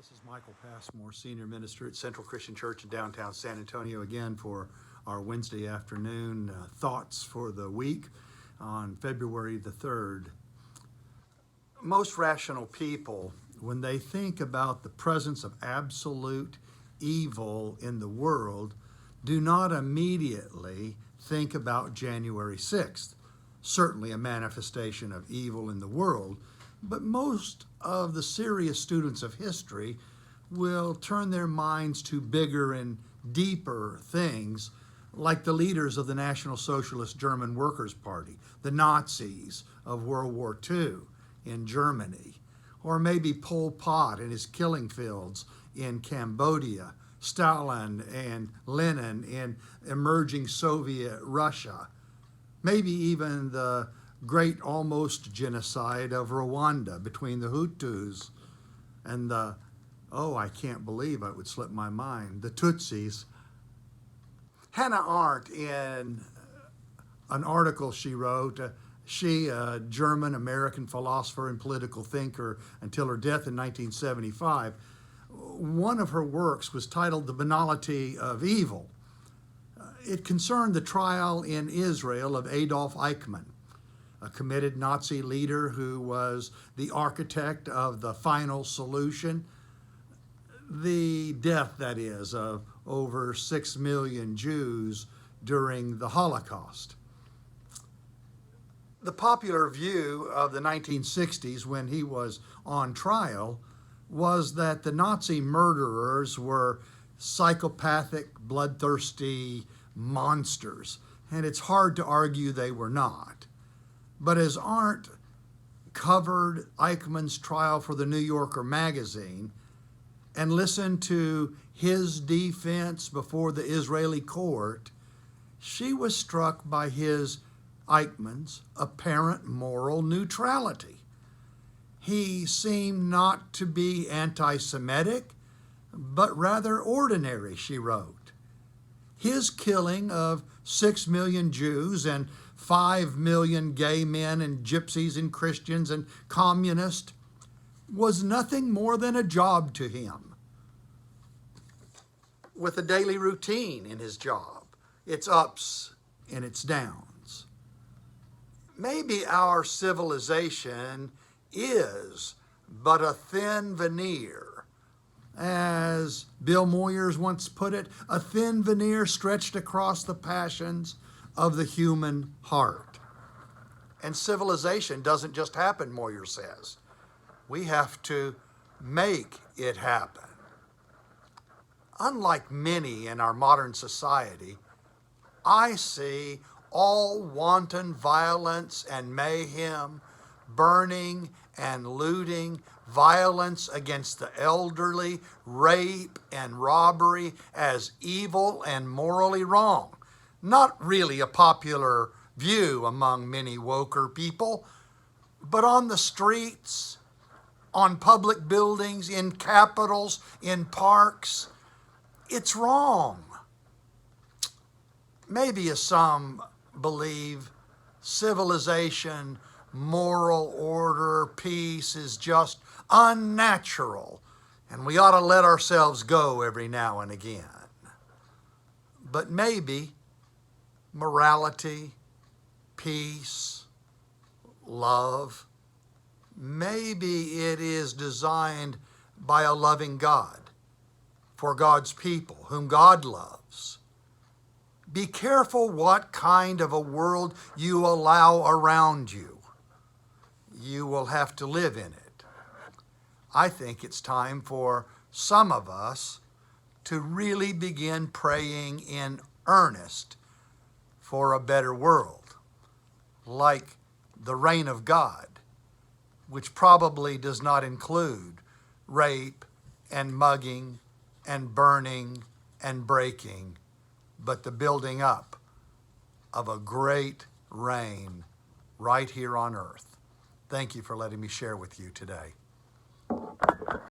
This is Michael Passmore, Senior Minister at Central Christian Church in downtown San Antonio, again for our Wednesday afternoon thoughts for the week on February the 3rd. Most rational people, when they think about the presence of absolute evil in the world, do not immediately think about January 6th. Certainly a manifestation of evil in the world, but most of the serious students of history will turn their minds to bigger and deeper things, like the leaders of the National Socialist German Workers' Party, the Nazis of World War II in Germany, or maybe Pol Pot and his killing fields in Cambodia, Stalin and Lenin in emerging Soviet Russia, maybe even the great almost genocide of Rwanda between the Hutus and the, I can't believe it would slip my mind, the Tutsis. Hannah Arendt, in an article she wrote, she, a German-American philosopher and political thinker until her death in 1975, one of her works was titled The Banality of Evil. It concerned the trial in Israel of Adolf Eichmann, a committed Nazi leader who was the architect of the final solution, the death, that is, of over 6 million Jews during the Holocaust. The popular view of the 1960s, when he was on trial, was that the Nazi murderers were psychopathic, bloodthirsty monsters, and it's hard to argue they were not. But as Arendt covered Eichmann's trial for the New Yorker magazine and listened to his defense before the Israeli court, she was struck by Eichmann's apparent moral neutrality. He seemed not to be anti-Semitic, but rather ordinary, she wrote. His killing of 6 million Jews and 5 million gay men and gypsies and Christians and communists was nothing more than a job to him, with a daily routine in his job, its ups and its downs. Maybe our civilization is but a thin veneer, as Bill Moyers once put it, a thin veneer stretched across the passions of the human heart. And civilization doesn't just happen, Moyers says. We have to make it happen. Unlike many in our modern society, I see all wanton violence and mayhem, burning and looting, violence against the elderly, rape and robbery as evil and morally wrong. Not really a popular view among many woker people, but on the streets, on public buildings, in capitals, in parks, it's wrong. Maybe, as some believe, civilization, moral order, peace is just unnatural, and we ought to let ourselves go every now and again. But maybe morality, peace, love, maybe it is designed by a loving God for God's people, whom God loves. Be careful what kind of a world you allow around you. You will have to live in it. I think it's time for some of us to really begin praying in earnest for a better world, like the reign of God, which probably does not include rape and mugging and burning and breaking, but the building up of a great reign right here on earth. Thank you for letting me share with you today.